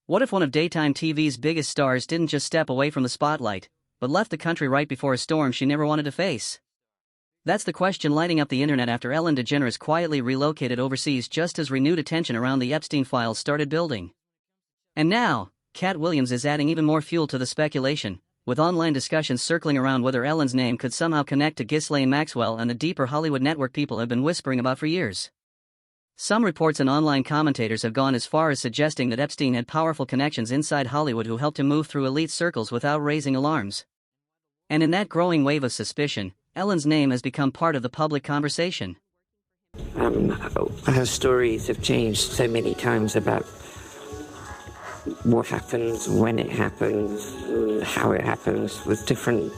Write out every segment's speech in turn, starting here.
What if one of daytime TV's biggest stars didn't just step away from the spotlight, but left the country right before a storm she never wanted to face? That's the question lighting up the internet after Ellen DeGeneres quietly relocated overseas just as renewed attention around the Epstein files started building. And now, Katt Williams is adding even more fuel to the speculation, with online discussions circling around whether Ellen's name could somehow connect to Ghislaine Maxwell and the deeper Hollywood network people have been whispering about for years. Some reports and online commentators have gone as far as suggesting that Epstein had powerful connections inside Hollywood who helped him move through elite circles without raising alarms. And in that growing wave of suspicion, Ellen's name has become part of the public conversation. Her stories have changed so many times about what happens, when it happens, how it happens, with different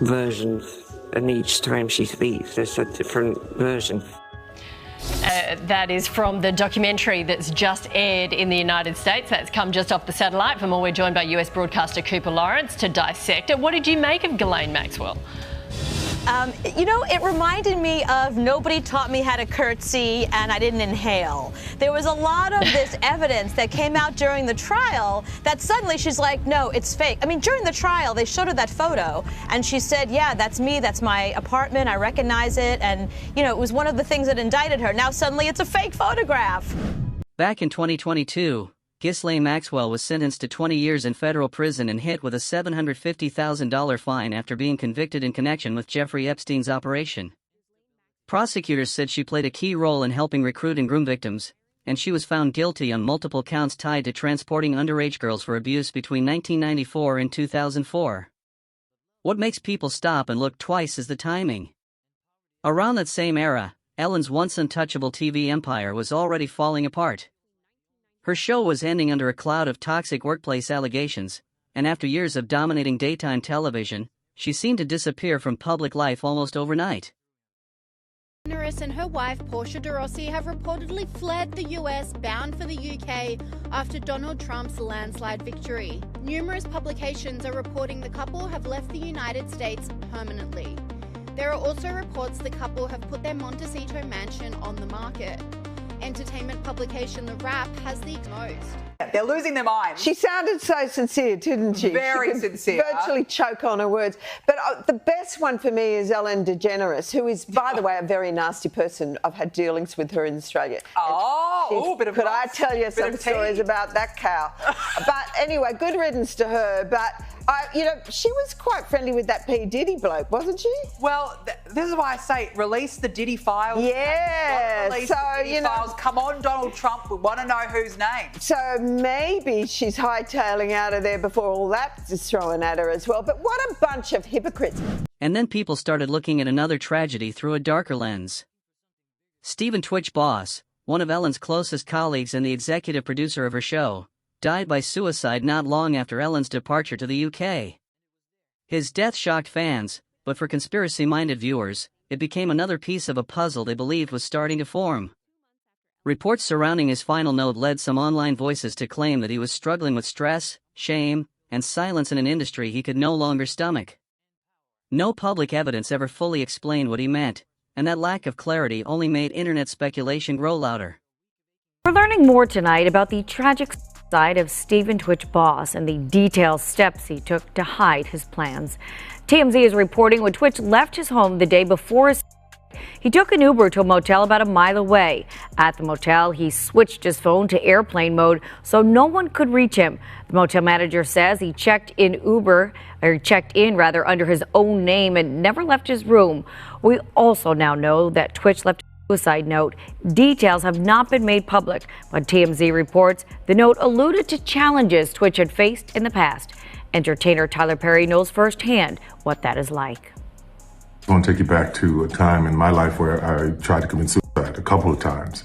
versions. And each time she speaks, there's a different version. That is from the documentary that's just aired in the United States. That's come just off the satellite. For more, we're joined by US broadcaster Cooper Lawrence to dissect it. What did you make of Ghislaine Maxwell? It reminded me of Nobody Taught Me How to Curtsy and I Didn't Inhale. There was a lot of this evidence that came out during the trial that suddenly she's like, no, it's fake. I mean, during the trial, they showed her that photo and she said, yeah, that's me, that's my apartment, I recognize it. And, it was one of the things that indicted her. Now suddenly it's a fake photograph. Back in 2022, Ghislaine Maxwell was sentenced to 20 years in federal prison and hit with a $750,000 fine after being convicted in connection with Jeffrey Epstein's operation. Prosecutors said she played a key role in helping recruit and groom victims, and she was found guilty on multiple counts tied to transporting underage girls for abuse between 1994 and 2004. What makes people stop and look twice is the timing. Around that same era, Ellen's once untouchable TV empire was already falling apart. Her show was ending under a cloud of toxic workplace allegations, and after years of dominating daytime television, she seemed to disappear from public life almost overnight. DeGeneres and her wife Portia de Rossi have reportedly fled the US, bound for the UK, after Donald Trump's landslide victory. Numerous publications are reporting the couple have left the United States permanently. There are also reports the couple have put their Montecito mansion on the market. Entertainment publication The Wrap has the most. They're losing their minds. She sounded so sincere, didn't she? Very sincere. Virtually choke on her words. But the best one for me is Ellen DeGeneres, who is, by the way, a very nasty person. I've had dealings with her in Australia. Bit of could I tell you some stories about that cow? But anyway, good riddance to her. But she was quite friendly with that P. Diddy bloke, wasn't she? Well, this is why I say release the Diddy files. Yeah. Release the Diddy files. Come on, Donald Trump. We want to know whose name. So maybe she's hightailing out of there before all that is thrown at her as well. But what a bunch of hypocrites. And then people started looking at another tragedy through a darker lens. Stephen Twitch Boss, one of Ellen's closest colleagues and the executive producer of her show, died by suicide not long after Ellen's departure to the UK. His death shocked fans, but for conspiracy-minded viewers, it became another piece of a puzzle they believed was starting to form. Reports surrounding his final note led some online voices to claim that he was struggling with stress, shame, and silence in an industry he could no longer stomach. No public evidence ever fully explained what he meant, and that lack of clarity only made internet speculation grow louder. We're learning more tonight about the tragic side of Stephen Twitch Boss and the detailed steps he took to hide his plans. TMZ is reporting when Twitch left his home the day before he took an Uber to a motel about a mile away. At the motel, he switched his phone to airplane mode so no one could reach him. The motel manager says he checked in under his own name and never left his room. We also now know that Twitch left a suicide note. Details have not been made public, but TMZ reports the note alluded to challenges Twitch had faced in the past. Entertainer Tyler Perry knows firsthand what that is like. I want to take you back to a time in my life where I tried to commit suicide a couple of times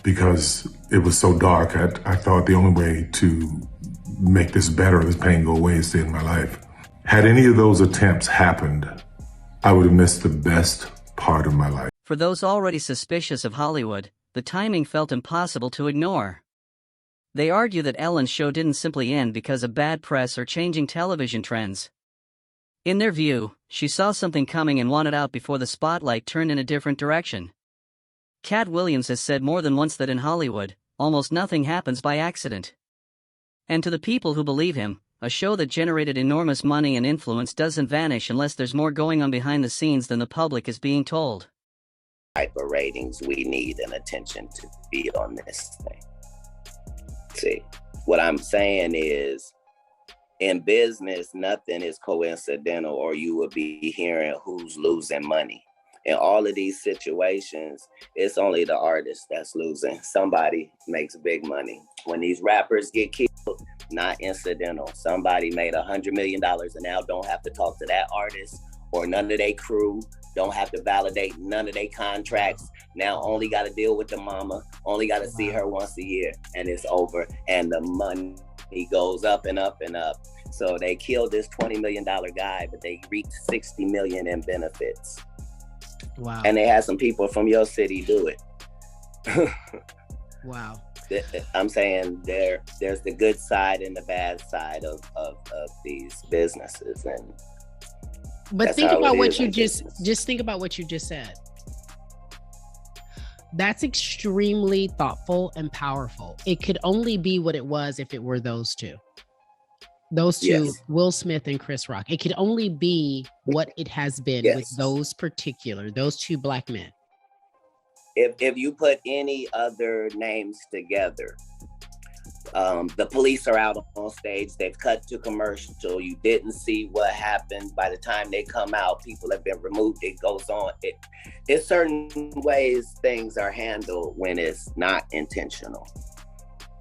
because it was so dark. I thought the only way to make this better, this pain go away, is to end my life. Had any of those attempts happened, I would have missed the best part of my life. For those already suspicious of Hollywood, the timing felt impossible to ignore. They argue that Ellen's show didn't simply end because of bad press or changing television trends. In their view, she saw something coming and wanted out before the spotlight turned in a different direction. Katt Williams has said more than once that in Hollywood, almost nothing happens by accident. And to the people who believe him, a show that generated enormous money and influence doesn't vanish unless there's more going on behind the scenes than the public is being told. Type of ratings we need and attention to be on this thing. See, what I'm saying is, in business, nothing is coincidental, or you would be hearing who's losing money. In all of these situations, it's only the artist that's losing. Somebody makes big money. When these rappers get killed, not incidental. Somebody made $100 million and now don't have to talk to that artist or none of their crew, don't have to validate none of their contracts. Now only got to deal with the mama, only got to see her once a year, and it's over. And the money goes up and up and up. So they killed this $20 million guy, but they reaped $60 million in benefits. Wow. And they had some people from your city do it. Wow. I'm saying there's the good side and the bad side of these businesses, and but think about what you just think about what you just said. That's extremely thoughtful and powerful. It could only be what it was if it were those two. Those two, yes. Will Smith and Chris Rock. It could only be what it has been, yes. With those two black men. If you put any other names together, the police are out on stage, they've cut to commercial, you didn't see what happened. By the time they come out, people have been removed, it goes on. It's certain ways things are handled when it's not intentional.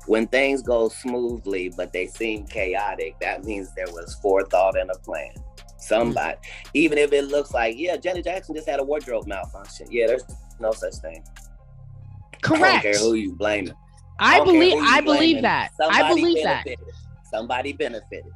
When things go smoothly, but they seem chaotic, that means there was forethought and a plan. Somebody, even if it looks like, yeah, Janet Jackson just had a wardrobe malfunction. Yeah, there's no such thing. Correct. I don't care who you blame. I believe that. Somebody benefited.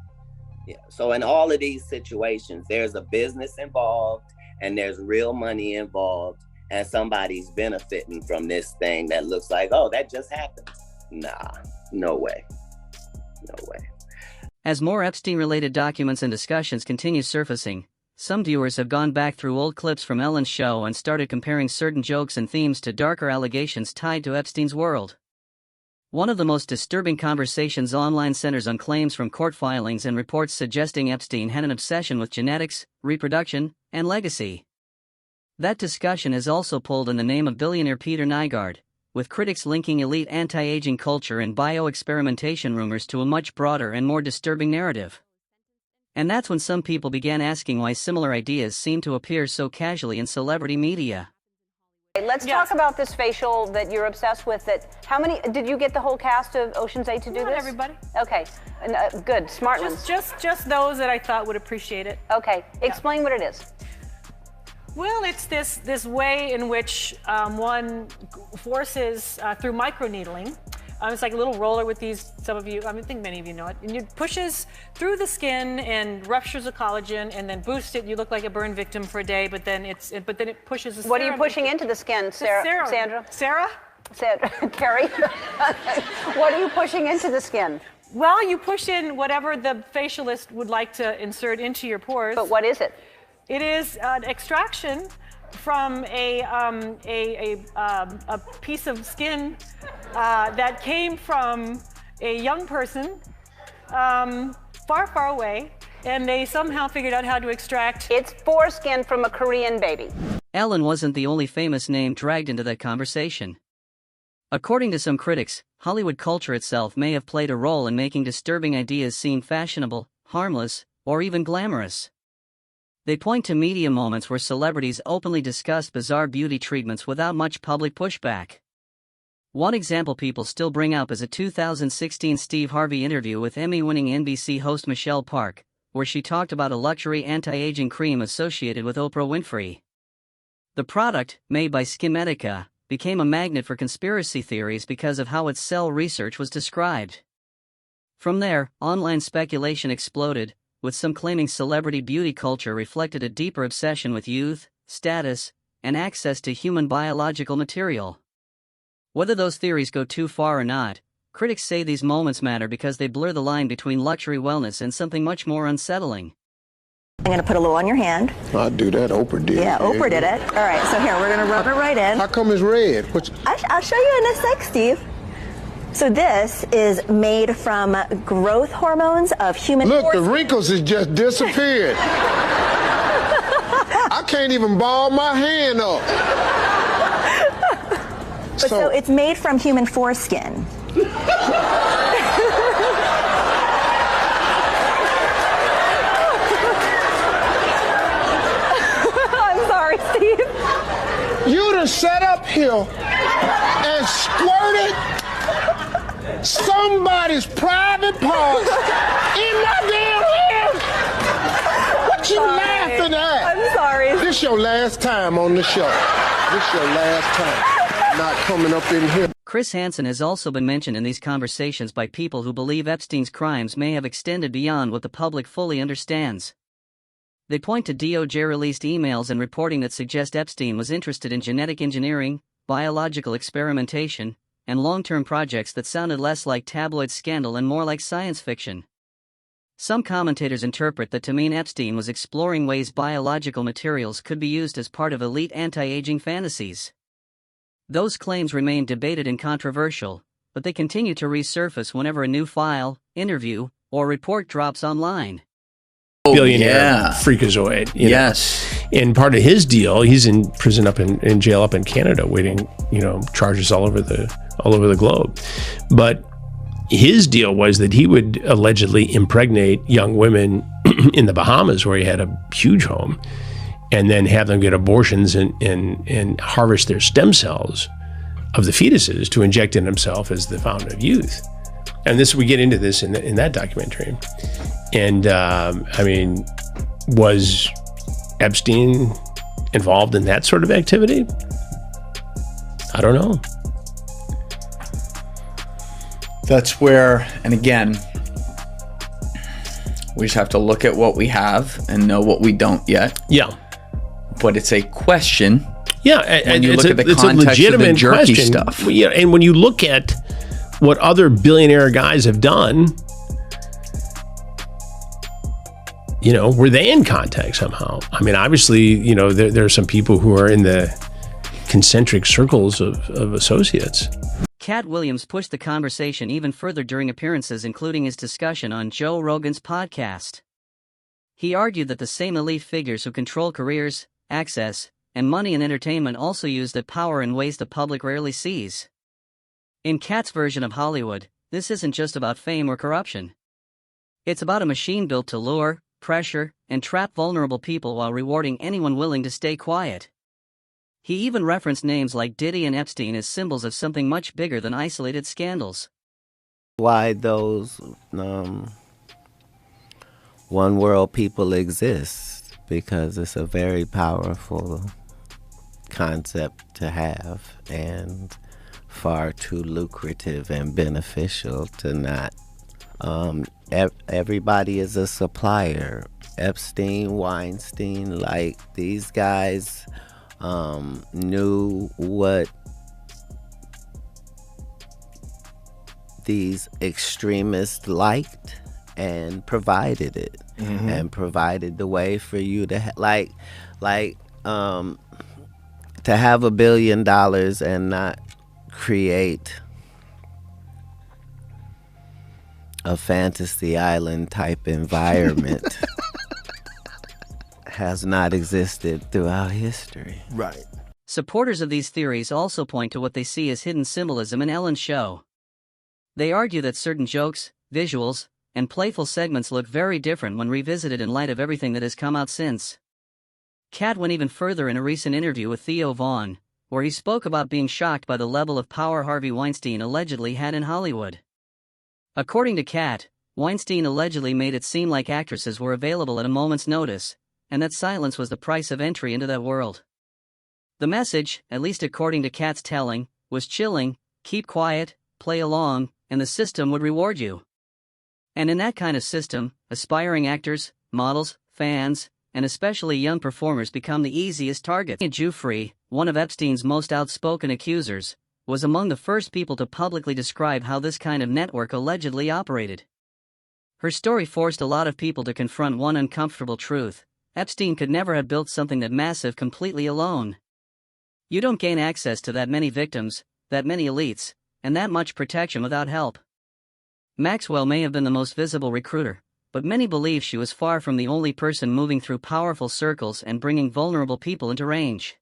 Yeah. So in all of these situations, there's a business involved and there's real money involved, and somebody's benefiting from this thing that looks like, oh, that just happened. Nah, no way. No way. As more Epstein-related documents and discussions continue surfacing, some viewers have gone back through old clips from Ellen's show and started comparing certain jokes and themes to darker allegations tied to Epstein's world. One of the most disturbing conversations online centers on claims from court filings and reports suggesting Epstein had an obsession with genetics, reproduction, and legacy. That discussion has also pulled in the name of billionaire Peter Nygard, with critics linking elite anti-aging culture and bioexperimentation rumors to a much broader and more disturbing narrative. And that's when some people began asking why similar ideas seem to appear so casually in celebrity media. Let's talk about this facial that you're obsessed with. How many did you get the whole cast of Ocean's 8 to do this? Not everybody. Okay, good, smart ones. Just those that I thought would appreciate it. Okay, explain what it is. Well, it's this way in which one forces through microneedling. It's like a little roller with these, I think many of you know it, and it pushes through the skin and ruptures the collagen and then boosts it. You look like a burn victim for a day, but then it pushes the What are you pushing into the skin, Sandra? Sarah? Carrie? What are you pushing into the skin? Well, you push in whatever the facialist would like to insert into your pores. But what is it? It is an extraction from a piece of skin that came from a young person far, far away, and they somehow figured out how to extract. It's foreskin from a Korean baby. Ellen wasn't the only famous name dragged into that conversation. According to some critics, Hollywood culture itself may have played a role in making disturbing ideas seem fashionable, harmless, or even glamorous. They point to media moments where celebrities openly discussed bizarre beauty treatments without much public pushback. One example people still bring up is a 2016 Steve Harvey interview with Emmy-winning NBC host Michelle Park, where she talked about a luxury anti-aging cream associated with Oprah Winfrey. The product, made by SkinMedica, became a magnet for conspiracy theories because of how its cell research was described. From there, online speculation exploded, with some claiming celebrity beauty culture reflected a deeper obsession with youth, status, and access to human biological material. Whether those theories go too far or not, critics say these moments matter because they blur the line between luxury wellness and something much more unsettling. I'm going to put a little on your hand. I'll do that. Oprah did. Yeah, Oprah did it. All right, so here, we're going to rub it right in. How come it's red? I'll show you in a sec, Steve. So this is made from growth hormones of human. Look, the wrinkles has just disappeared. I can't even ball my hand up. So it's made from human foreskin. I'm sorry, Steve. You done sat up here and squirted somebody's private parts in my damn hair. What you laughing at? I'm sorry. This your last time on the show. This your last time. Not coming up in here. Chris Hansen has also been mentioned in these conversations by people who believe Epstein's crimes may have extended beyond what the public fully understands. They point to DOJ-released emails and reporting that suggest Epstein was interested in genetic engineering, biological experimentation, and long-term projects that sounded less like tabloid scandal and more like science fiction. Some commentators interpret that to mean Epstein was exploring ways biological materials could be used as part of elite anti-aging fantasies. Those claims remain debated and controversial, but they continue to resurface whenever a new file, interview, or report drops online. Billionaire freakazoid. Yes. And part of his deal, he's in prison in jail up in Canada, waiting, charges all over the globe. But his deal was that he would allegedly impregnate young women in the Bahamas, where he had a huge home, and then have them get abortions and harvest their stem cells of the fetuses to inject in himself as the fountain of youth. And we get into this in that documentary. And was Epstein involved in that sort of activity? I don't know. That's where, and again, we just have to look at what we have and know what we don't yet. Yeah. But it's a question. Yeah, and you look at the context of the jerky stuff. Yeah, and when you look at what other billionaire guys have done, were they in contact somehow? I mean, obviously, there are some people who are in the concentric circles of associates. Katt Williams pushed the conversation even further during appearances, including his discussion on Joe Rogan's podcast. He argued that the same elite figures who control careers, access, and money in entertainment also use that power in ways the public rarely sees. In Katt's version of Hollywood, this isn't just about fame or corruption. It's about a machine built to lure, pressure, and trap vulnerable people while rewarding anyone willing to stay quiet. He even referenced names like Diddy and Epstein as symbols of something much bigger than isolated scandals. Why those one world people exist, because it's a very powerful concept to have and far too lucrative and beneficial to not. Everybody is a supplier. Epstein, Weinstein, like these guys knew what these extremists liked and provided it, and provided the way for you to to have $1 billion and not create a fantasy island type environment has not existed throughout history. Right. Supporters of these theories also point to what they see as hidden symbolism in Ellen's show. They argue that certain jokes, visuals, and playful segments look very different when revisited in light of everything that has come out since. Katt went even further in a recent interview with Theo Von, where he spoke about being shocked by the level of power Harvey Weinstein allegedly had in Hollywood. According to Katt, Weinstein allegedly made it seem like actresses were available at a moment's notice, and that silence was the price of entry into that world. The message, at least according to Katt's telling, was chilling: keep quiet, play along, and the system would reward you. And in that kind of system, aspiring actors, models, fans, and especially young performers become the easiest targets. Giuffre, one of Epstein's most outspoken accusers, was among the first people to publicly describe how this kind of network allegedly operated. Her story forced a lot of people to confront one uncomfortable truth: Epstein could never have built something that massive completely alone. You don't gain access to that many victims, that many elites, and that much protection without help. Maxwell may have been the most visible recruiter, but many believe she was far from the only person moving through powerful circles and bringing vulnerable people into range.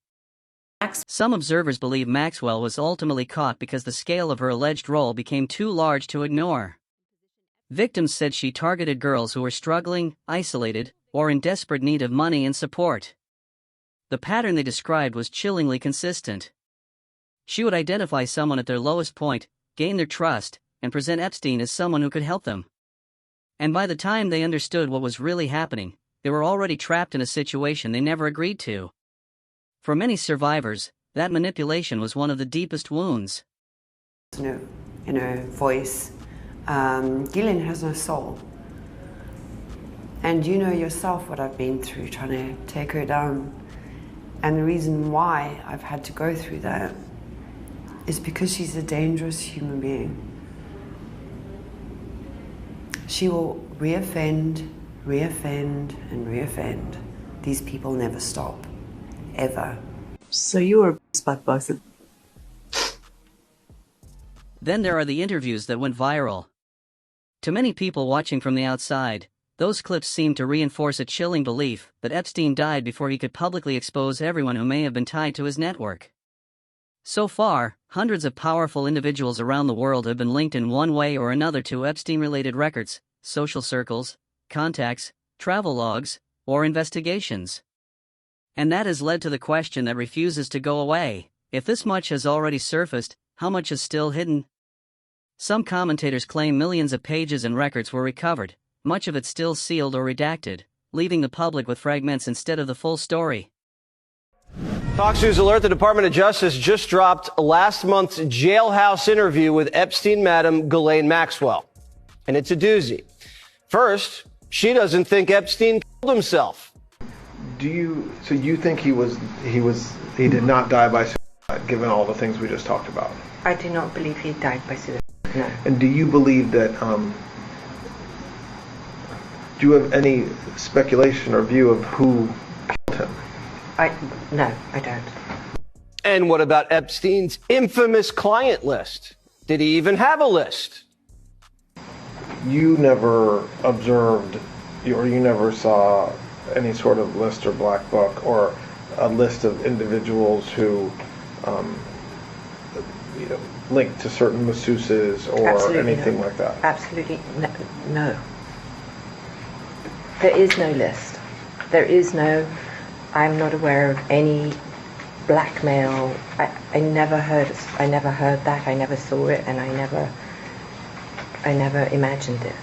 Some observers believe Maxwell was ultimately caught because the scale of her alleged role became too large to ignore. Victims said she targeted girls who were struggling, isolated, or in desperate need of money and support. The pattern they described was chillingly consistent. She would identify someone at their lowest point, gain their trust, and present Epstein as someone who could help them. And by the time they understood what was really happening, they were already trapped in a situation they never agreed to. For many survivors, that manipulation was one of the deepest wounds. In her voice, Ghislaine has no soul. And you know yourself what I've been through trying to take her down. And the reason why I've had to go through that is because she's a dangerous human being. She will reoffend, and reoffend. These people never stop, ever. So you were abused by both of them? Then there are the interviews that went viral. To many people watching from the outside, those clips seem to reinforce a chilling belief that Epstein died before he could publicly expose everyone who may have been tied to his network. So far, hundreds of powerful individuals around the world have been linked in one way or another to Epstein-related records, social circles, contacts, travel logs, or investigations. And that has led to the question that refuses to go away: if this much has already surfaced, how much is still hidden? Some commentators claim millions of pages and records were recovered, much of it still sealed or redacted, leaving the public with fragments instead of the full story. Fox News alert: the Department of Justice just dropped last month's jailhouse interview with Epstein Madam Ghislaine Maxwell. And it's a doozy. First, she doesn't think Epstein killed himself. So you think he did not die by suicide, given all the things we just talked about? I do not believe he died by suicide, no. And do you believe that, do you have any speculation or view of who killed him? No, I don't. And what about Epstein's infamous client list? Did he even have a list? You never observed, or you never saw any sort of list or black book or a list of individuals who linked to certain masseuses or Absolutely anything no. like that? Absolutely no. There is no list. There is no, I'm not aware of any blackmail. I never heard that, I never saw it, and I never imagined it.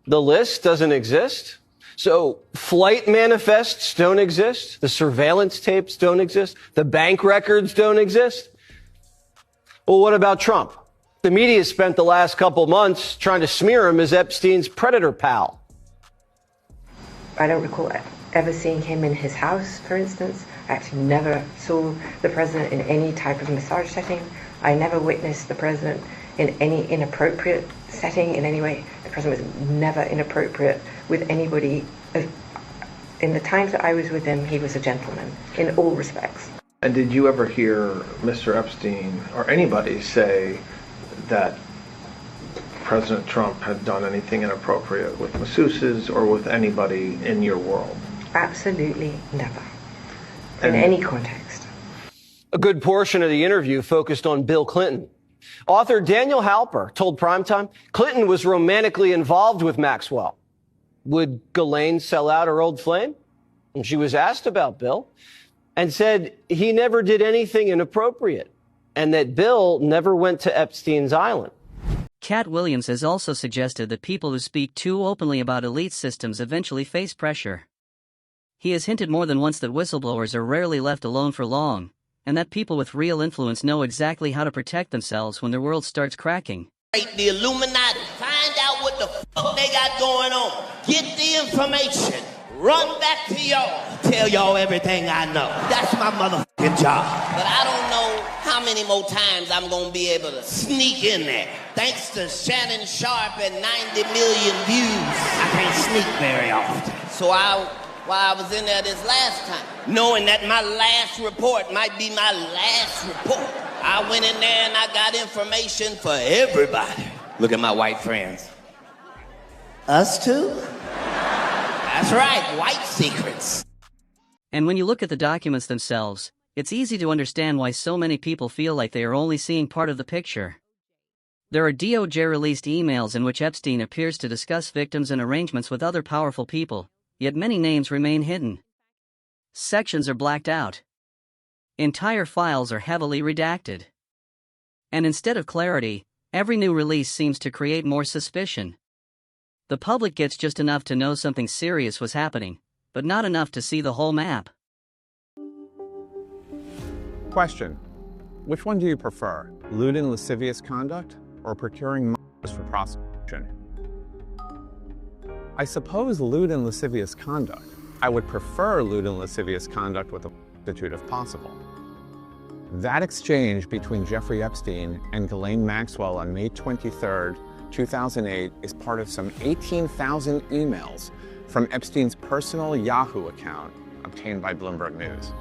The list doesn't exist? So flight manifests don't exist? The surveillance tapes don't exist? The bank records don't exist? Well, what about Trump? The media spent the last couple months trying to smear him as Epstein's predator pal. I don't recall ever seeing him in his house, for instance. I actually never saw the president in any type of massage setting. I never witnessed the president in any inappropriate setting in any way. The president was never inappropriate with anybody. In the times that I was with him, he was a gentleman in all respects. And did you ever hear Mr. Epstein or anybody say that President Trump had done anything inappropriate with masseuses or with anybody in your world? Absolutely never. In any context. A good portion of the interview focused on Bill Clinton. Author Daniel Halper told Primetime Clinton was romantically involved with Maxwell. Would Ghislaine sell out her old flame? And she was asked about Bill and said he never did anything inappropriate and that Bill never went to Epstein's island. Katt Williams has also suggested that people who speak too openly about elite systems eventually face pressure. He has hinted more than once that whistleblowers are rarely left alone for long, and that people with real influence know exactly how to protect themselves when their world starts cracking. The Illuminati, find out what the fuck they got going on. Get the information. Run back to y'all. Tell y'all everything I know. That's my motherfucking job. But I don't know how many more times I'm going to be able to sneak in there. Thanks to Shannon Sharp and 90 million views, I can't sneak very often. So while I was in there this last time, knowing that my last report might be my last report, I went in there and I got information for everybody. Look at my white friends. Us too? That's right, white secrets. And when you look at the documents themselves, it's easy to understand why so many people feel like they are only seeing part of the picture. There are DOJ-released emails in which Epstein appears to discuss victims and arrangements with other powerful people, yet many names remain hidden. Sections are blacked out. Entire files are heavily redacted. And instead of clarity, every new release seems to create more suspicion. The public gets just enough to know something serious was happening, but not enough to see the whole map. Question: which one do you prefer, lewd and lascivious conduct or procuring money for prostitution? I suppose lewd and lascivious conduct. I would prefer lewd and lascivious conduct with a prostitute if possible. That exchange between Jeffrey Epstein and Ghislaine Maxwell on May 23, 2008 is part of some 18,000 emails from Epstein's personal Yahoo account obtained by Bloomberg News.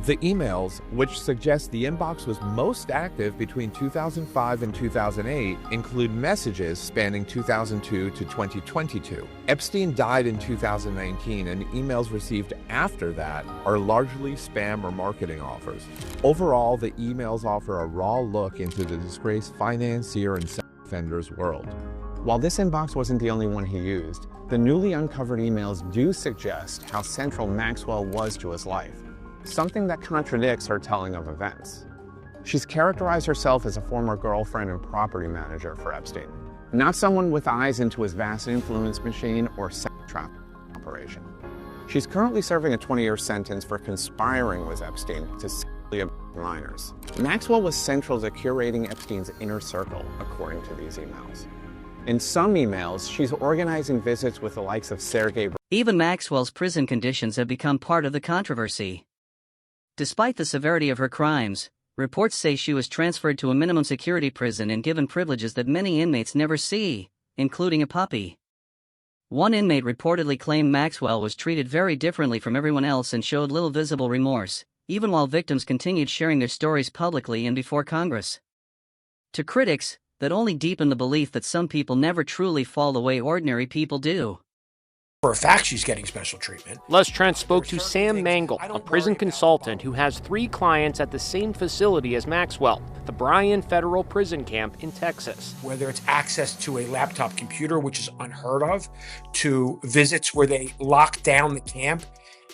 The emails, which suggest the inbox was most active between 2005 and 2008, include messages spanning 2002 to 2022. Epstein died in 2019, and emails received after that are largely spam or marketing offers. Overall, the emails offer a raw look into the disgraced financier and sex offender's world. While this inbox wasn't the only one he used, the newly uncovered emails do suggest how central Maxwell was to his life, something that contradicts her telling of events. She's characterized herself as a former girlfriend and property manager for Epstein, not someone with eyes into his vast influence machine or sex trafficking operation. She's currently serving a 20-year sentence for conspiring with Epstein to sexually abuse minors. Maxwell was central to curating Epstein's inner circle, according to these emails. In some emails, she's organizing visits with the likes of Sergei. Even Maxwell's prison conditions have become part of the controversy. Despite the severity of her crimes, reports say she was transferred to a minimum security prison and given privileges that many inmates never see, including a puppy. One inmate reportedly claimed Maxwell was treated very differently from everyone else and showed little visible remorse, even while victims continued sharing their stories publicly and before Congress. To critics, that only deepened the belief that some people never truly fall the way ordinary people do. For a fact, she's getting special treatment. Les Trent spoke to Sam Mangle, a prison consultant who has 3 clients at the same facility as Maxwell, the Bryan Federal Prison Camp in Texas. Whether it's access to a laptop computer, which is unheard of, to visits where they lock down the camp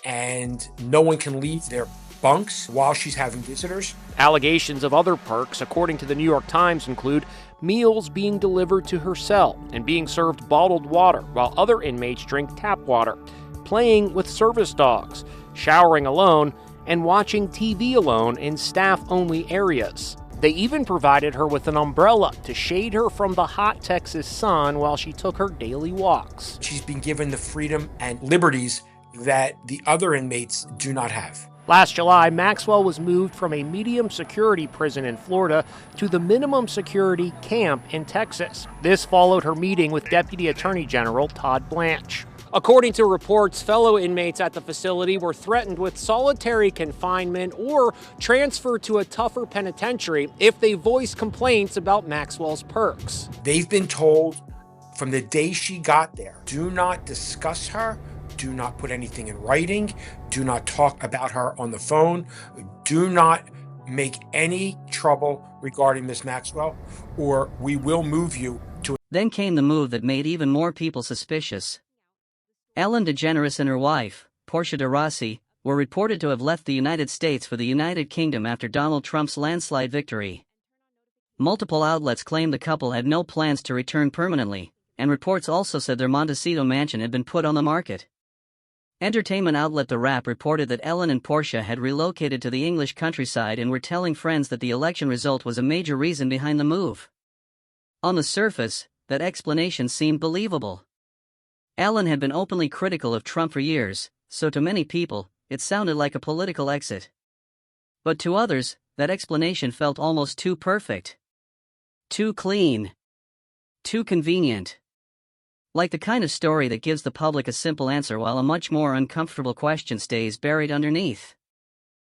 and no one can leave their bunks while she's having visitors. Allegations of other perks, according to the New York Times, include meals being delivered to her cell and being served bottled water while other inmates drink tap water, playing with service dogs, showering alone, and watching TV alone in staff-only areas. They even provided her with an umbrella to shade her from the hot Texas sun while she took her daily walks. She's been given the freedom and liberties that the other inmates do not have. Last July, Maxwell was moved from a medium security prison in Florida to the minimum security camp in Texas. This followed her meeting with Deputy Attorney General Todd Blanche. According to reports, fellow inmates at the facility were threatened with solitary confinement or transferred to a tougher penitentiary if they voiced complaints about Maxwell's perks. They've been told from the day she got there, do not discuss her, do not put anything in writing, do not talk about her on the phone, do not make any trouble regarding Miss Maxwell, or we will move you to... Then came the move that made even more people suspicious. Ellen DeGeneres and her wife, Portia de Rossi, were reported to have left the United States for the United Kingdom after Donald Trump's landslide victory. Multiple outlets claimed the couple had no plans to return permanently, and reports also said their Montecito mansion had been put on the market. Entertainment outlet The Wrap reported that Ellen and Portia had relocated to the English countryside and were telling friends that the election result was a major reason behind the move. On the surface, that explanation seemed believable. Ellen had been openly critical of Trump for years, so to many people, it sounded like a political exit. But to others, that explanation felt almost too perfect. Too clean. Too convenient. Like the kind of story that gives the public a simple answer while a much more uncomfortable question stays buried underneath.